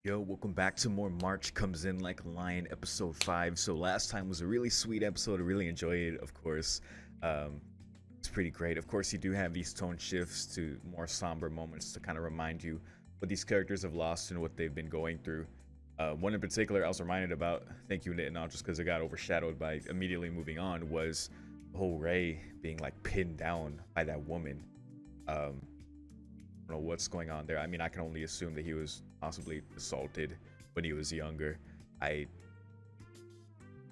Yo, welcome back to more March Comes In Like a Lion episode 5. So last time was a really sweet episode. I really enjoyed it, of course. Um, it's pretty great. Of course, you do have these tone shifts to more somber moments to kind of remind you what these characters have lost and what they've been going through. One in particular I was reminded about, thank you, Nitin, just because it got overshadowed by immediately moving on, was the whole Ray being like pinned down by that woman. Um, don't know what's going on there. I mean, I can only assume that he was possibly assaulted when he was younger. I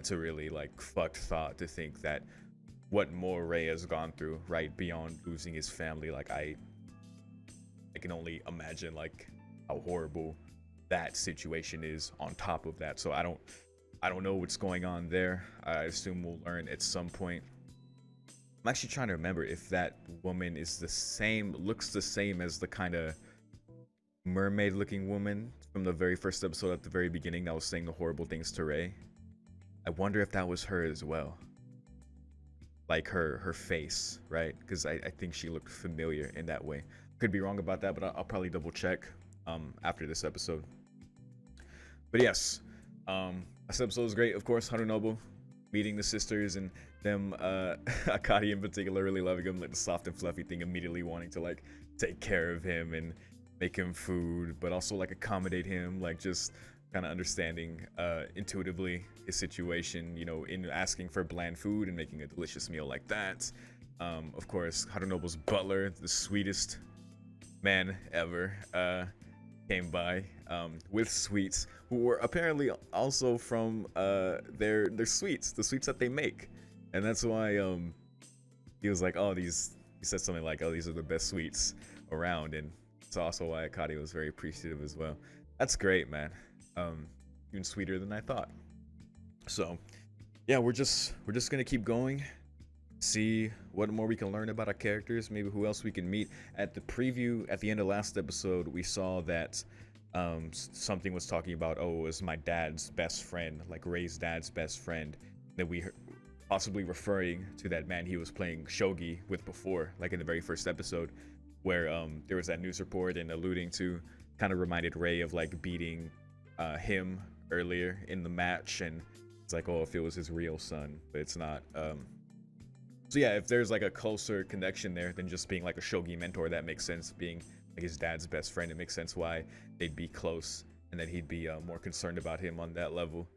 It's a really like fucked thought to think that what more Ray has gone through, right, beyond losing his family. Like I can only imagine like how horrible that situation is on top of that. So I don't know what's going on there. I assume we'll learn at some point. I'm actually trying to remember if that woman is looks the same as the kind of mermaid looking woman from the very first episode at the very beginning that was saying the horrible things to Ray. I wonder if that was her as well. Like her face, right? Because I think she looked familiar in that way. Could be wrong about that, but I'll probably double check after this episode. But yes, this episode was great. Of course, Harunobu meeting the sisters and them, Akari in particular, really loving him, like the soft and fluffy thing, immediately wanting to like take care of him and make him food, but also like accommodate him, like just kind of understanding intuitively his situation, you know, in asking for bland food and making a delicious meal like that. Of course, Harunobu's butler, the sweetest man ever, came by with sweets, who were apparently also from their sweets, the sweets that they make, and that's why he was like, oh, these. He said something like, oh, these are the best sweets around, and it's also why Akari was very appreciative as well. That's great, man. Um, Even sweeter than I thought. So, yeah, we're just gonna keep going, see what more we can learn about our characters, maybe who else we can meet. At the preview at the end of last episode, we saw that something was talking about, oh, it was my dad's best friend, like Ray's dad's best friend, that we possibly referring to that man he was playing shogi with before, like in the very first episode, where there was that news report and alluding to, kind of reminded Ray of like beating him earlier in the match, and it's like, oh, if it was his real son, but it's not. So yeah, if there's like a closer connection there than just being like a shogi mentor, that makes sense. Being like his dad's best friend, it makes sense why they'd be close and that he'd be more concerned about him on that level.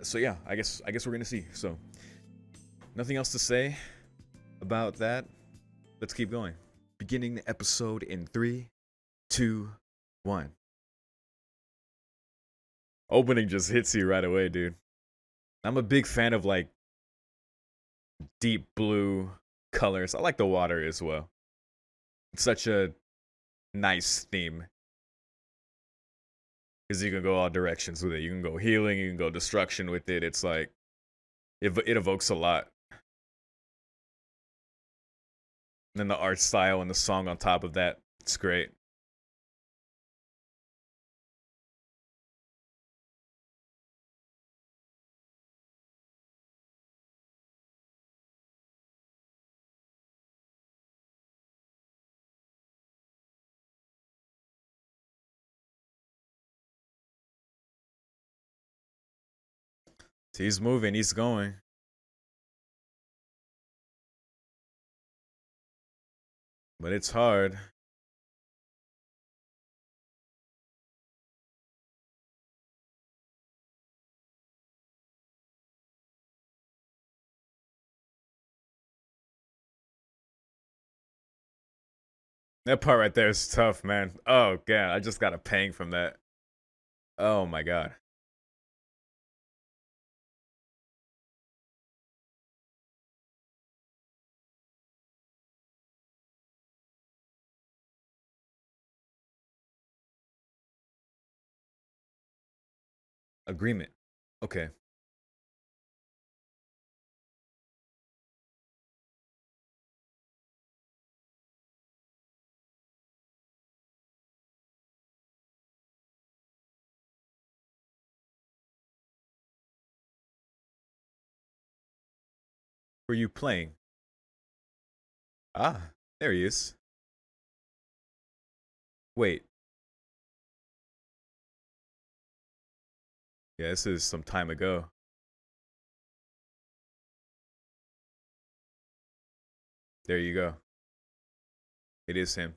So yeah, I guess we're gonna see. So nothing else to say about that. Let's keep going. Beginning the episode in 3, 2, 1. Opening just hits you right away, dude. I'm a big fan of like deep blue colors. I like the water as well. It's such a nice theme because you can go all directions with it. You can go healing, you can go destruction with it. It's like it evokes a lot. And then the art style and the song on top of that, it's great. He's moving, he's going. But it's hard. That part right there is tough, man. Oh god, I just got a pang from that. Oh my god. Agreement. Okay. Were you playing? Ah, there he is. Wait, Yeah, this is some time ago. There you go. It is him.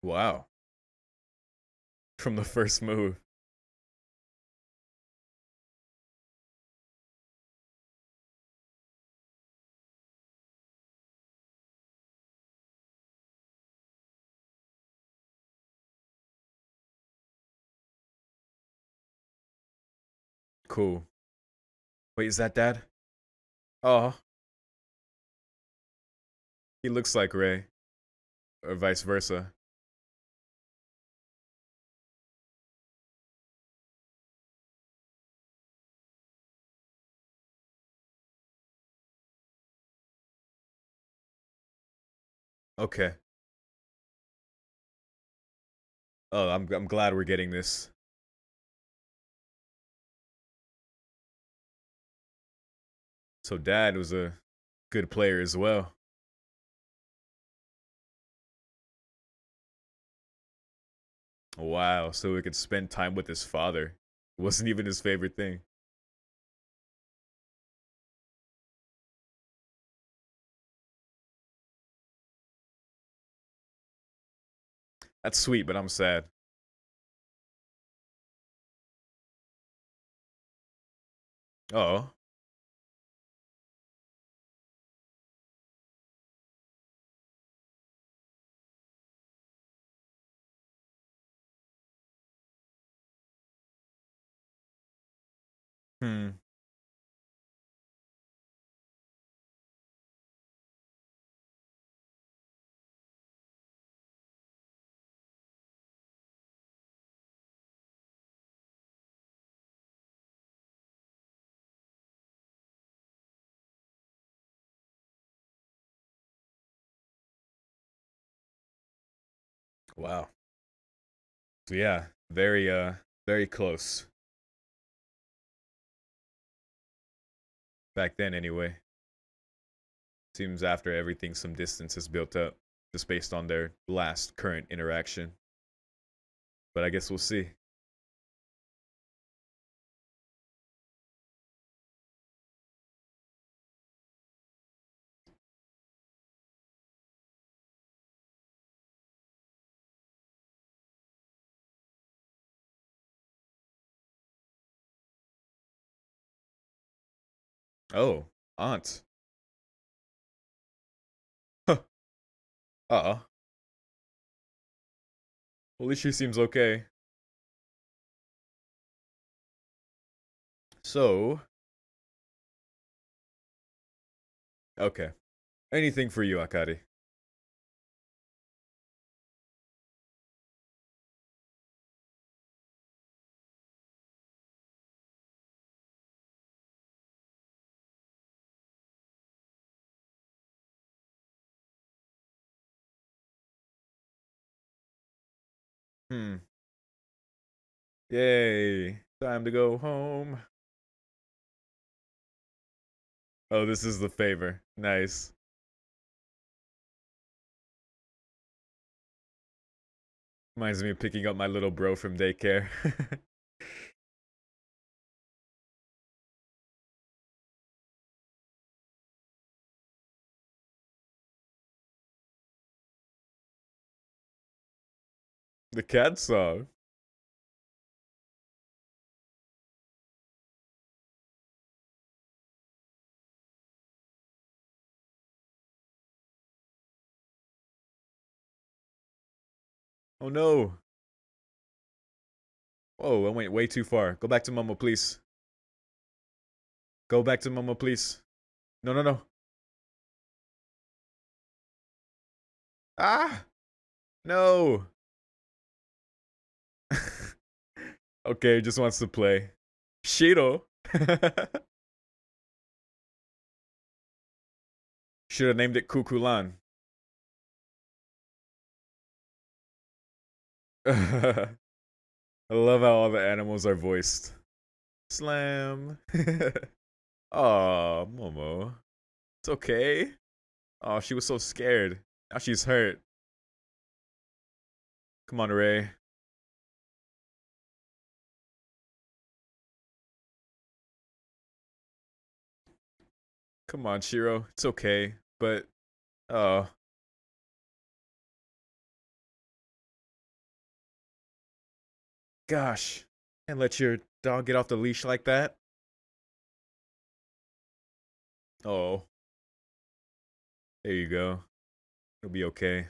Wow. From the first move. Cool. Wait, is that dad? Oh, he looks like Ray. Or vice versa. Okay. Oh, I'm glad we're getting this. So dad was a good player as well. Wow, so he could spend time with his father. It wasn't even his favorite thing. That's sweet, but I'm sad. Oh. Hmm. Wow. So yeah, very close. Back then anyway. Seems after everything some distance is built up. Just based on their last current interaction. But I guess we'll see. Oh, aunt. Huh. Uh-uh. Well, at least she seems okay. So, okay. Anything for you, Akari. Hmm. Yay. Time to go home. Oh, this is the favor. Nice. Reminds me of picking up my little bro from daycare. The cat song. Oh no. Whoa, I went way too far. Go back to Momo, please. Go back to Momo, please. No, no, no. Ah! No! Okay, just wants to play. Shiro! Should have named it Kukulan. I love how all the animals are voiced. Slam. Oh, Momo. It's okay. Oh, she was so scared. Now she's hurt. Come on, Ray. Come on, Shiro. It's okay. But, oh, gosh. Can't let your dog get off the leash like that. Oh, there you go. It'll be okay.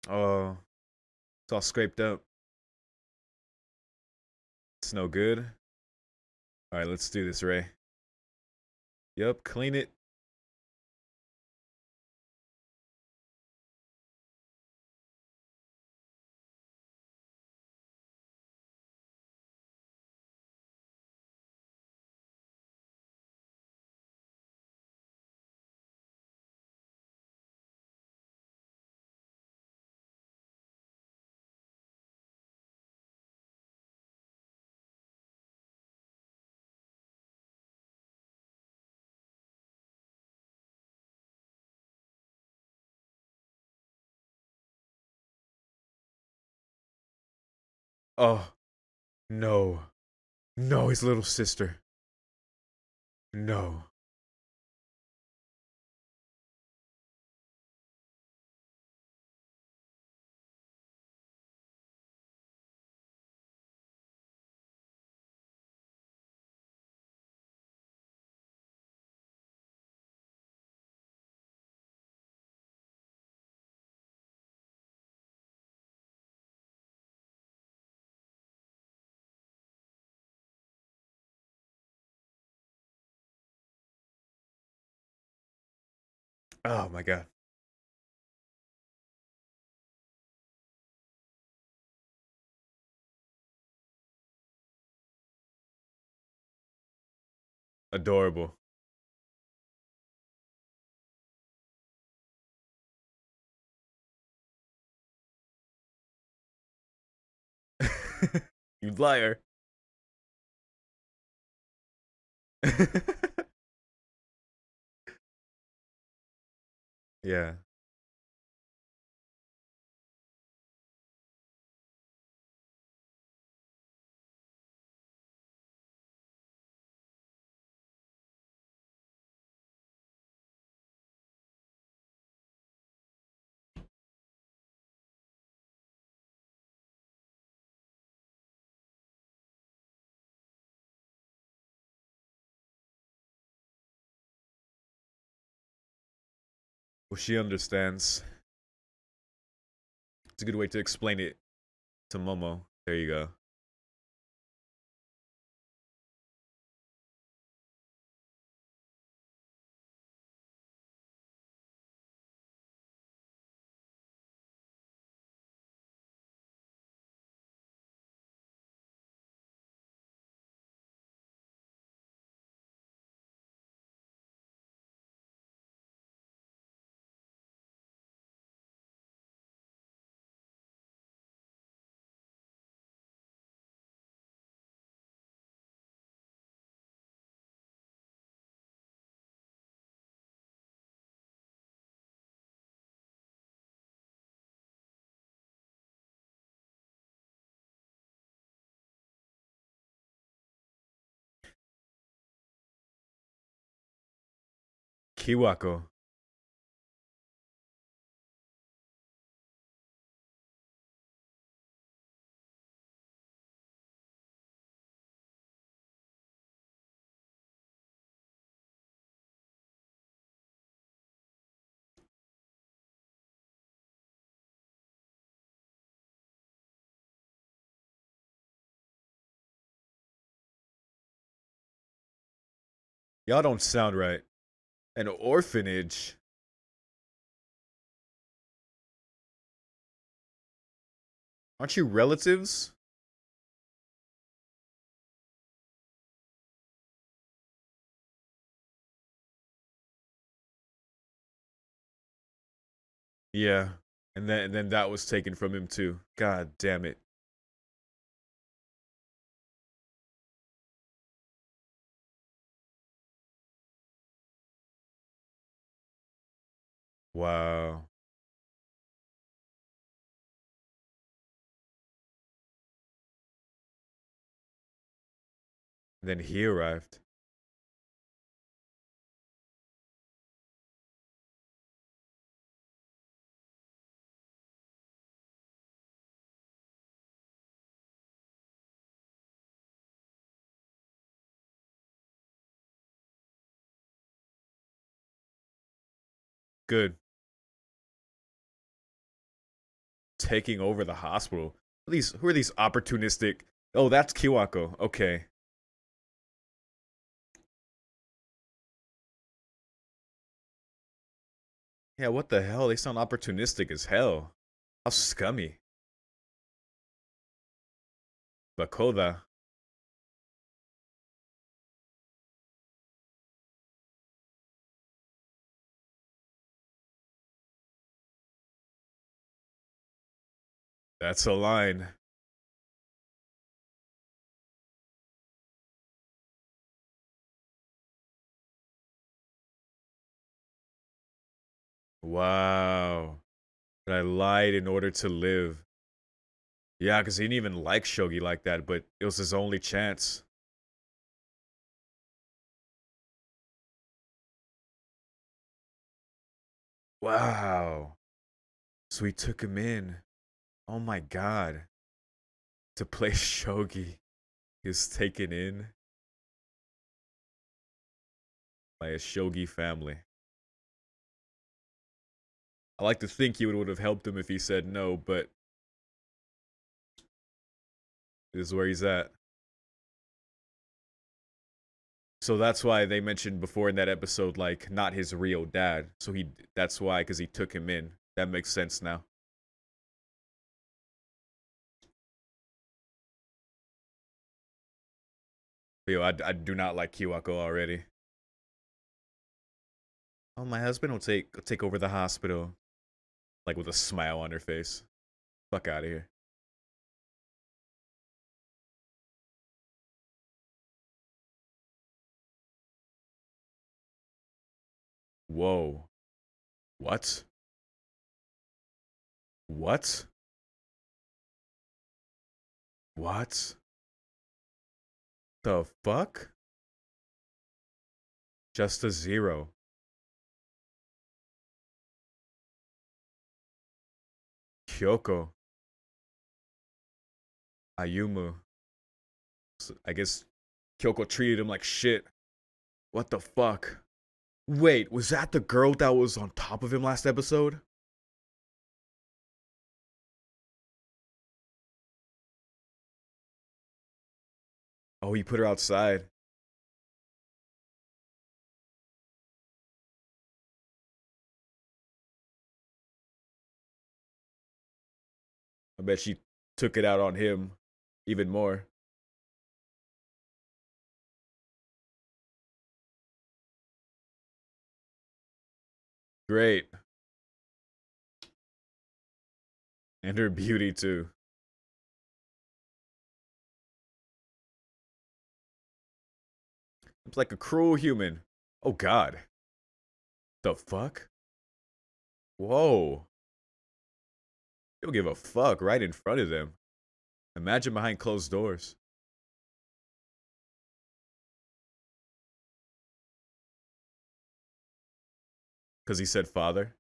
Oh, it's all scraped up. It's no good. All right, let's do this, Ray. Yep, clean it. Oh, no. No, his little sister. No. Oh my god. Adorable. You liar. Yeah. Well, she understands. It's a good way to explain it to Momo. There you go. Kiwako. Y'all don't sound right. An orphanage? Aren't you relatives? Yeah. And then that was taken from him too. God damn it. Wow. And then he arrived. Good. Taking over the hospital. Who are these opportunistic? Oh, that's Kiwako. Okay. Yeah, what the hell? They sound opportunistic as hell. How scummy. Bakoda. That's a line. Wow. But I lied in order to live. Yeah, because he didn't even like Shogi like that, but it was his only chance. Wow. So he took him in. Oh my god. To play Shogi. He was taken in by a Shogi family. I like to think he would have helped him if he said no, but this is where he's at. So that's why they mentioned before in that episode, like, not his real dad. So that's why, because he took him in. That makes sense now. But yo, I do not like Kiwako already. Oh, my husband will take over the hospital, like with a smile on her face. Fuck out of here. Whoa. What? What? What? The fuck? Just a zero. Kyoko. Ayumu. I guess Kyoko treated him like shit. What the fuck? Wait, was that the girl that was on top of him last episode? Oh, he put her outside. I bet she took it out on him even more. Great. And her beauty too. It's like a cruel human. Oh god. The fuck? Whoa. He'll give a fuck right in front of them. Imagine behind closed doors. Because he said father.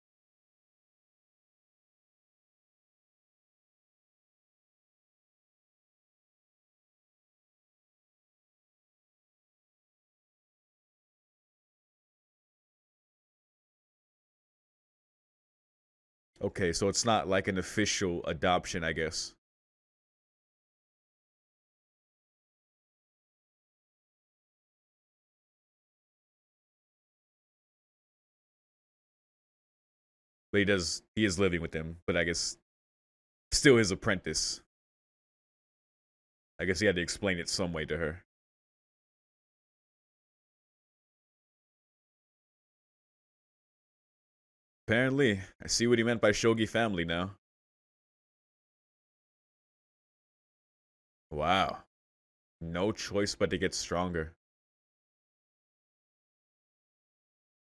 Okay, so it's not like an official adoption, I guess. But he is living with them, but I guess still his apprentice. I guess he had to explain it some way to her. Apparently, I see what he meant by shogi family now. Wow. No choice but to get stronger.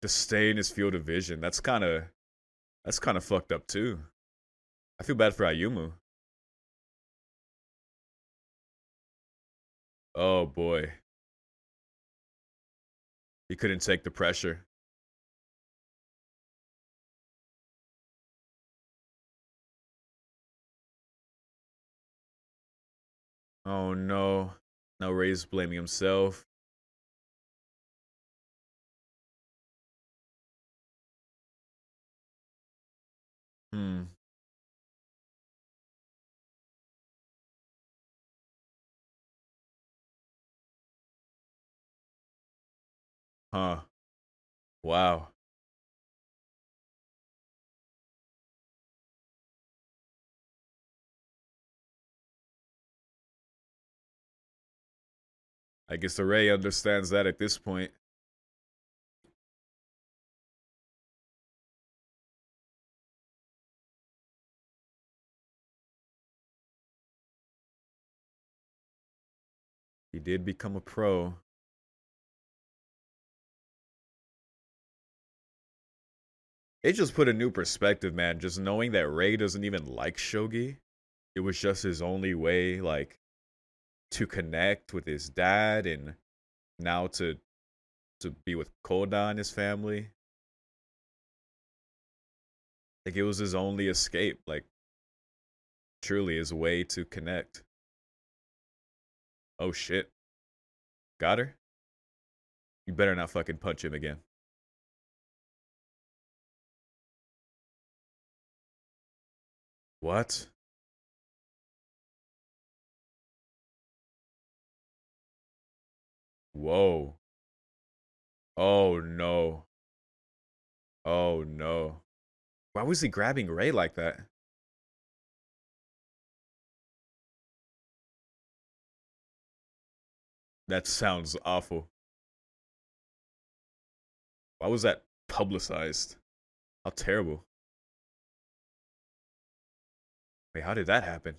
To stay in his field of vision. That's kind of fucked up too. I feel bad for Ayumu. Oh boy. He couldn't take the pressure. Oh no. Now Ray's blaming himself. Hmm. Huh. Wow. I guess Ray understands that at this point. He did become a pro. It just put a new perspective, man. Just knowing that Ray doesn't even like shogi. It was just his only way, like, to connect with his dad and now to be with Koda and his family. Like it was his only escape, like truly his way to connect. Oh shit. Got her? You better not fucking punch him again. What? Whoa. Oh no. Oh no. Why was he grabbing Ray like that? That sounds awful. Why was that publicized? How terrible. Wait, how did that happen?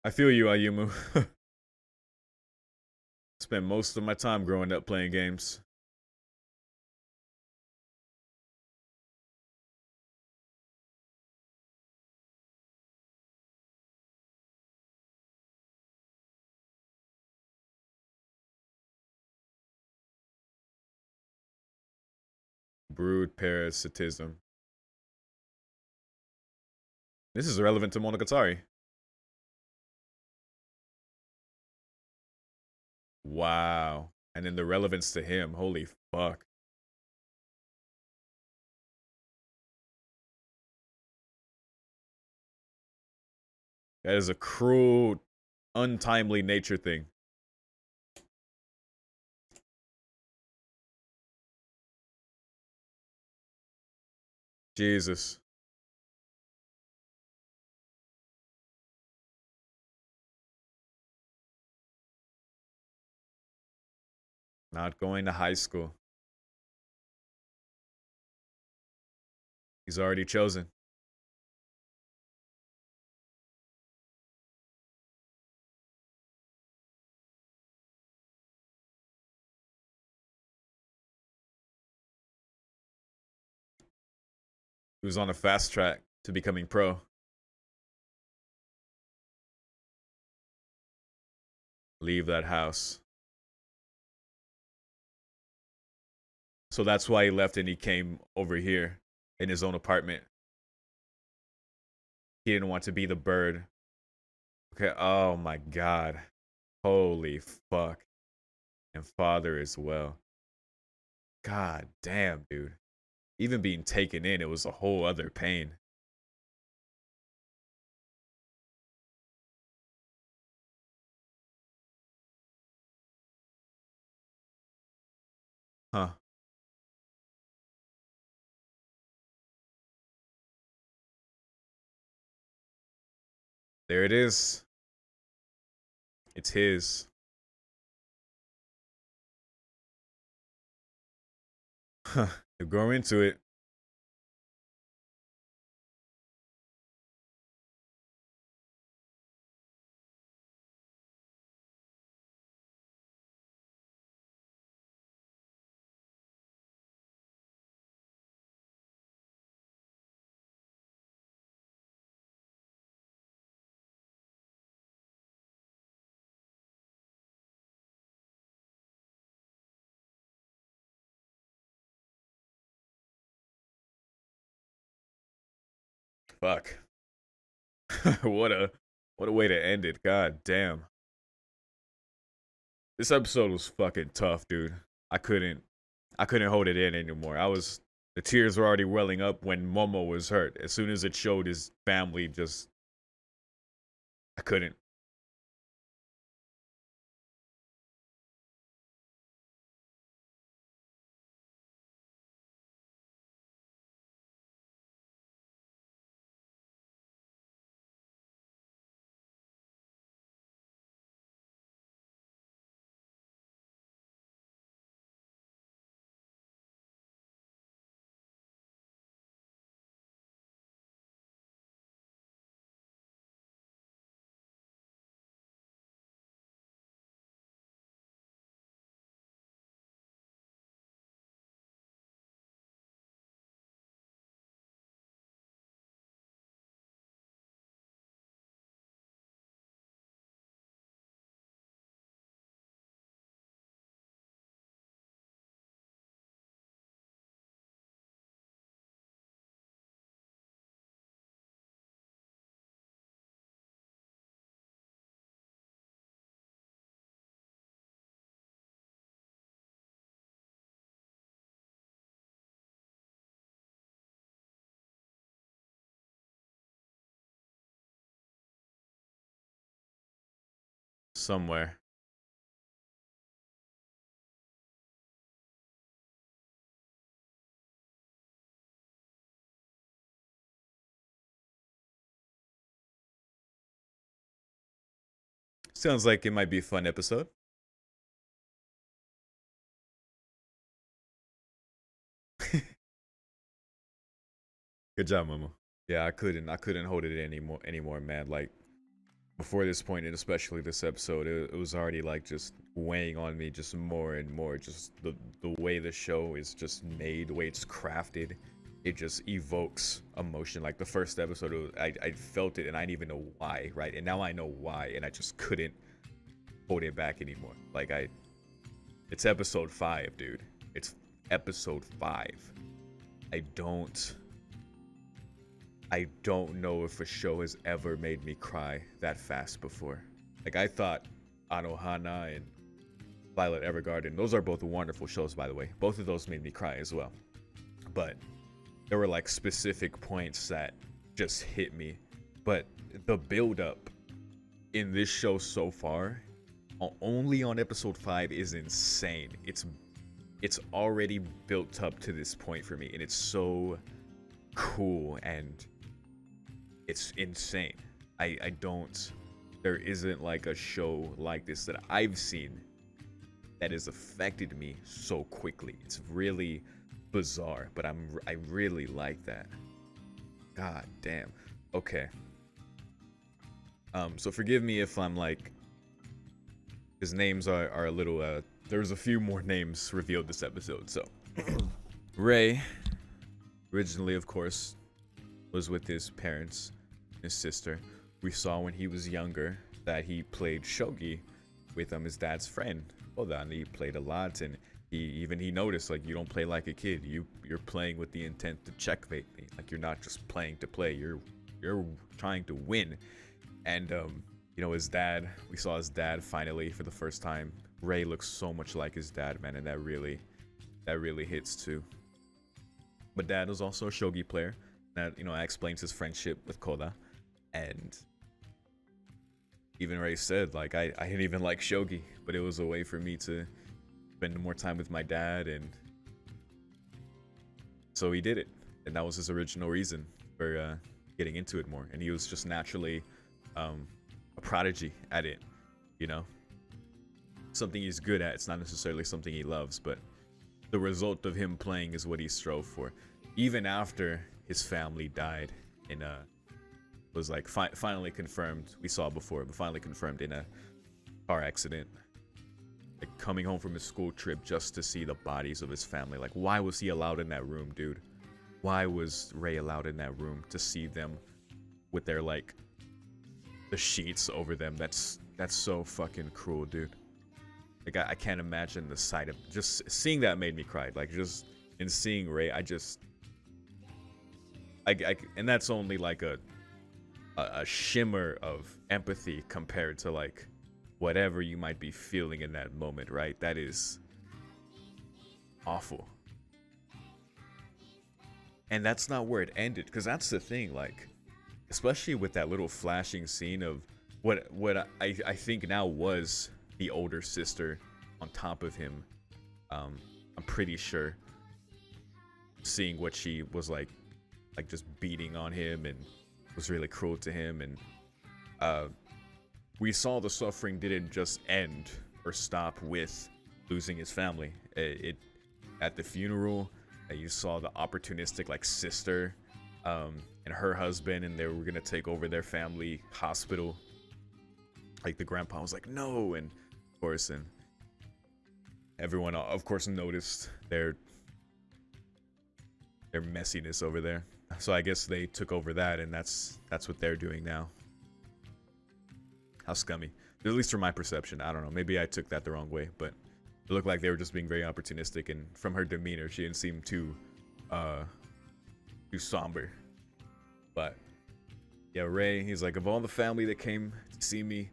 I feel you, Ayumu. Spent most of my time growing up playing games. Brood parasitism. This is relevant to Monogatari. Wow. And then the relevance to him. Holy fuck. That is a cruel, untimely nature thing. Jesus. Not going to high school. He's already chosen. He was on a fast track to becoming pro. Leave that house. So that's why he left and he came over here in his own apartment. He didn't want to be the bird. Okay, oh my god. Holy fuck. And father as well. God damn, dude. Even being taken in, it was a whole other pain. There it is. It's his. Huh. To grow into it. Fuck. what a what a way to end it. God damn. This episode was fucking tough, dude. I couldn't I couldn't hold it in anymore. The tears were already welling up when Momo was hurt. As soon as it showed his family, just I couldn't. Somewhere. Sounds like it might be a fun episode. Good job, Momo. Yeah, I couldn't hold it anymore, man. Like before this point, and especially this episode, it was already like just weighing on me just more and more. Just the way the show is just made, the way it's crafted, it just evokes emotion. Like the first episode, I felt it and I didn't even know why, right? And now I know why, and I just couldn't hold it back anymore. It's episode 5, dude. It's episode 5. I don't I don't know if a show has ever made me cry that fast before. Like I thought Anohana and Violet Evergarden, those are both wonderful shows, by the way. Both of those made me cry as well. But there were like specific points that just hit me. But the build up in this show so far, only on episode 5, is insane. It's already built up to this point for me, and it's so cool and it's insane. I don't there isn't like a show like this that I've seen that has affected me so quickly. It's really bizarre, but I really like that. God damn. Okay. So forgive me if I'm like, his names are a little there's a few more names revealed this episode. So Ray originally, of course, was with his parents, his sister. We saw when he was younger that he played shogi with his dad's friend. And he played a lot, and he noticed, like, you don't play like a kid. You're playing with the intent to checkmate me. Like, you're not just playing to play. You're trying to win. And his dad. We saw his dad finally for the first time. Ray looks so much like his dad, man, and that really hits too. But dad was also a shogi player. That explains his friendship with Koda, and even Ray said, like, I didn't even like shogi, but it was a way for me to spend more time with my dad, and so he did it, and that was his original reason for getting into it more. And he was just naturally a prodigy at it, you know, something he's good at. It's not necessarily something he loves, but the result of him playing is what he strove for, even after his family died in a was like finally confirmed. We saw before, but finally confirmed in a car accident. Like coming home from his school trip just to see the bodies of his family. Like, why was he allowed in that room, dude? Why was Ray allowed in that room to see them with their like the sheets over them? That's so fucking cruel, dude. Like I can't imagine the sight of just seeing that made me cry. Like just in seeing Ray, I and that's only like a shimmer of empathy compared to like whatever you might be feeling in that moment, right? That is awful. And that's not where it ended, because that's the thing, like, especially with that little flashing scene of what I think now was the older sister on top of him. I'm pretty sure seeing what she was like just beating on him and was really cruel to him, and we saw the suffering didn't just end or stop with losing his family. It at the funeral, you saw the opportunistic like sister and her husband, and they were gonna take over their family hospital. Like the grandpa was like, no, and of course, and everyone of course noticed their messiness over there. So I guess they took over that, and that's what they're doing now. How scummy. At least from my perception. I don't know. Maybe I took that the wrong way, but it looked like they were just being very opportunistic, and from her demeanor, she didn't seem too somber. But yeah, Ray, he's like, of all the family that came to see me,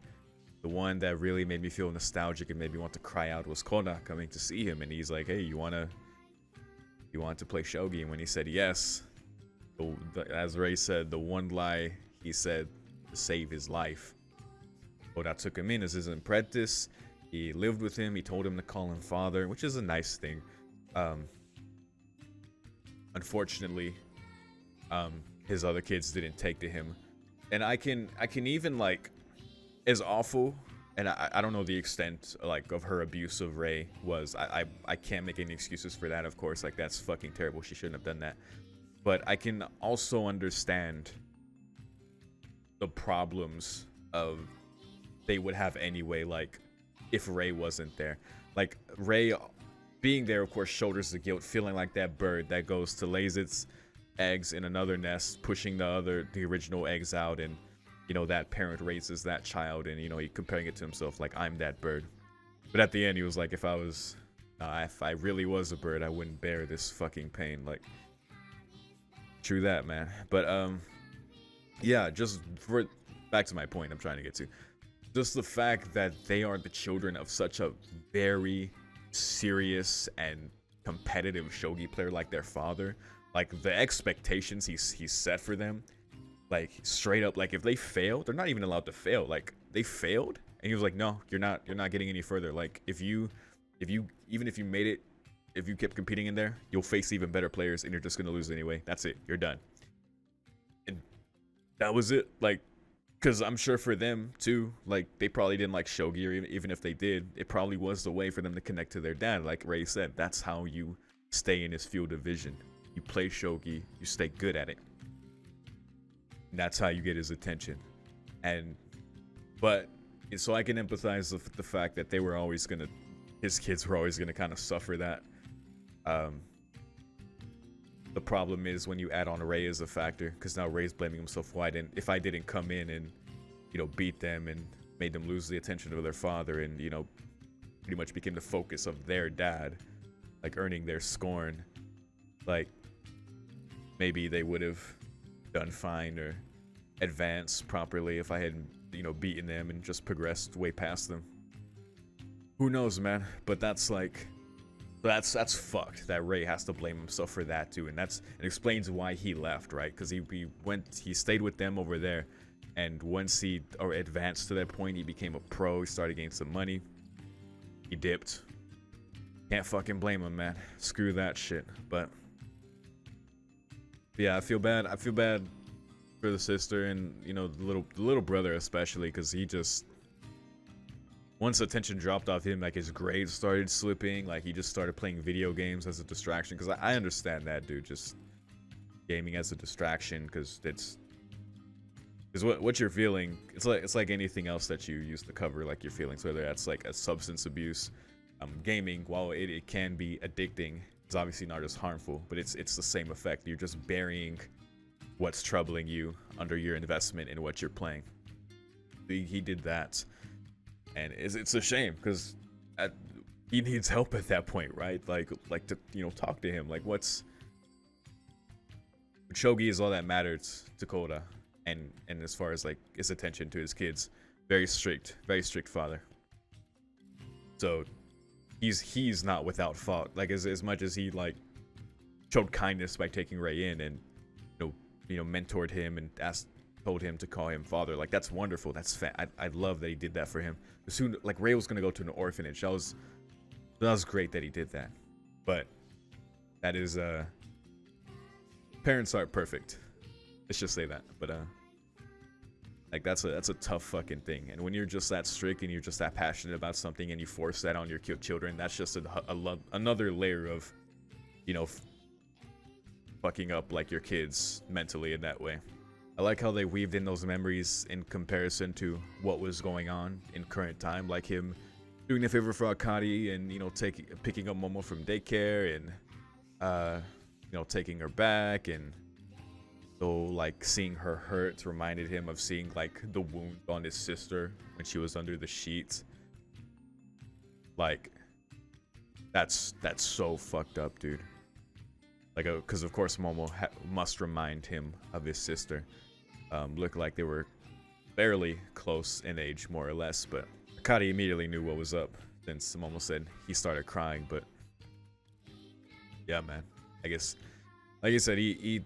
the one that really made me feel nostalgic and made me want to cry out was Kona coming to see him. And he's like, hey, you want to play shogi? And when he said yes, as Ray said, the one lie he said to save his life, Oda took him in as his apprentice. He lived with him. He told him to call him father, which is a nice thing. Unfortunately, his other kids didn't take to him, and I can even, like, as awful, and I don't know the extent like of her abuse of Ray was. I can't make any excuses for that, of course. Like, that's fucking terrible. She shouldn't have done that. But I can also understand the problems of they would have anyway, like if Ray wasn't there. Like Ray being there, of course, shoulders the guilt, feeling like that bird that goes to lays its eggs in another nest, pushing the original eggs out, and you know that parent raises that child, and you know he comparing it to himself like, I'm that bird. But at the end he was like, if I really was a bird, I wouldn't bear this fucking pain. Like, true that, man. But yeah, just back to my point I'm trying to get to. Just the fact that they are the children of such a very serious and competitive shogi player like their father, like the expectations he's set for them, like straight up, like if they fail, they're not even allowed to fail. Like they failed, and he was like, no, you're not getting any further. Like if you even if you made it, if you kept competing in there, you'll face even better players, and you're just gonna lose anyway. That's it, you're done. And that was it. Like, because I'm sure for them too, like they probably didn't like shogi, or even if they did, it probably was the way for them to connect to their dad. Like Ray said, that's how you stay in his field of vision. You play shogi, you stay good at it, and that's how you get his attention. But so I can empathize with the fact that his kids were always gonna kind of suffer that. The problem is when you add on Ray as a factor, because now Ray's blaming himself. If I didn't come in and, you know, beat them and made them lose the attention of their father, and, you know, pretty much became the focus of their dad, like earning their scorn, like maybe they would have done fine or advanced properly if I hadn't, you know, beaten them and just progressed way past them. Who knows, man? But that's like, that's fucked that Ray has to blame himself for that too, and it explains why he left, right? Because he stayed with them over there, and once he advanced to that point, he became a pro. He started getting some money. He dipped. Can't fucking blame him, man. Screw that shit. But yeah, I feel bad for for the sister and the little brother especially, because he just, once attention dropped off him, like his grades started slipping, like he just started playing video games as a distraction. Because I understand that, dude, just gaming as a distraction, because what you're feeling, it's like anything else that you use to cover like your feelings, whether that's like a substance abuse. Gaming, while it can be addicting, it's obviously not as harmful, but it's the same effect. You're just burying what's troubling you under your investment in what you're playing. He did that, and it's a shame, because he needs help at that point, right? Like to talk to him. Like, Shogi is all that matters to Koda, and as far as like his attention to his kids, very strict father. So he's not without fault. Like as much as he like showed kindness by taking Ray in and mentored him and told him to call him father, like that's wonderful. That's I love that he did that for him. Soon, like, Ray was gonna go to an orphanage. That was great that he did that. But that is parents aren't perfect. Let's just say that. But like that's a tough fucking thing. And when you're just that strict and you're just that passionate about something and you force that on your children, that's just another layer of fucking up like your kids mentally in that way. I like how they weaved in those memories in comparison to what was going on in current time, like him doing a favor for Akari and picking up Momo from daycare and taking her back, and so like seeing her hurt reminded him of seeing like the wound on his sister when she was under the sheets. Like that's so fucked up, dude. Like, because of course Momo must remind him of his sister. Looked like they were fairly close in age, more or less, but Akari immediately knew what was up since Momo said he started crying. But yeah, man, I guess like I said, he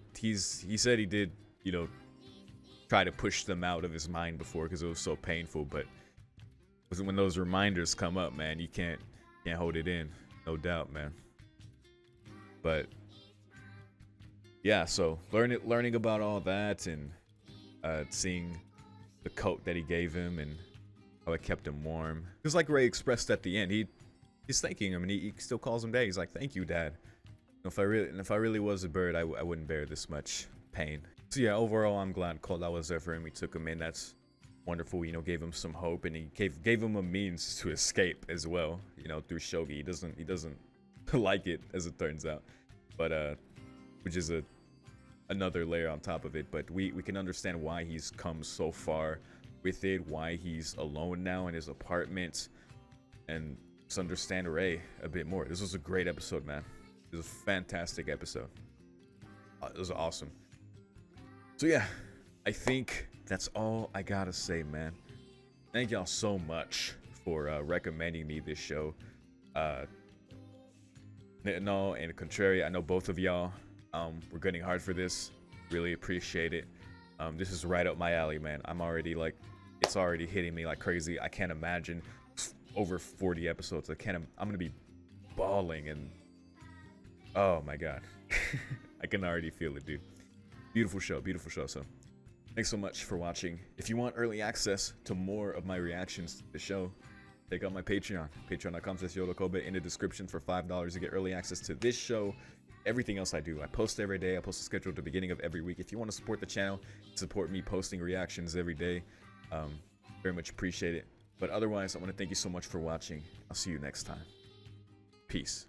said he did try to push them out of his mind before because it was so painful, but when those reminders come up, man, you can't hold it in, no doubt, man. But yeah, so learning about all that and seeing the coat that he gave him and how it kept him warm, because like Ray expressed at the end, he's thanking him, and he still calls him Dad. He's like, "Thank you, Dad. If I really was a bird, I wouldn't bear this much pain." So yeah, overall, I'm glad Koda was there for him. He took him in. That's wonderful. Gave him some hope, and he gave him a means to escape as well. Through Shogi. He doesn't like it, as it turns out, but which is another layer on top of it. But we can understand why he's come so far with it, why he's alone now in his apartment, and just understand Ray a bit more. This was a great episode, man. It was a fantastic episode. It was awesome. So yeah, I think that's all I gotta say, man. Thank y'all so much for recommending me this show. No, and contrary, I know both of y'all were getting hard for this. Really appreciate it. This is right up my alley, man. I'm already like, it's already hitting me like crazy. I can't imagine over 40 episodes. I'm gonna be bawling, and oh my god. I can already feel it, dude. Beautiful show. So thanks so much for watching. If you want early access to more of my reactions to the show, check out my Patreon. Patreon.com/YORO in the description. For $5 you get early access to this show, everything else I do. I post every day. I post a schedule at the beginning of every week. If you want to support the channel, support me posting reactions every day, very much appreciate it. But otherwise, I want to thank you so much for watching. I'll see you next time. Peace.